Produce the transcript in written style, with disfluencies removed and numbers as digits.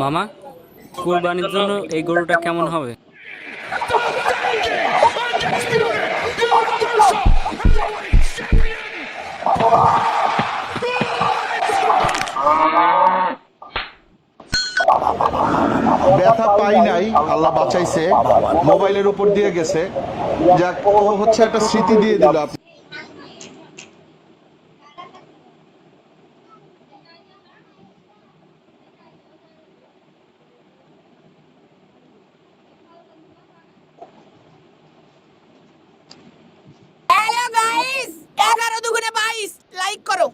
মামা, কুরবানির জন্য এই গরুটা কেমন হবে? ব্যথা পাই নাই, আল্লাহ বাঁচাইছে, মোবাইলের উপর দিয়ে গেছে। যাক, ও হচ্ছে একটা স্মৃতি দিয়ে দিল। হ্যালো গাইস, 11 দুগুণে 22 লাইক করো।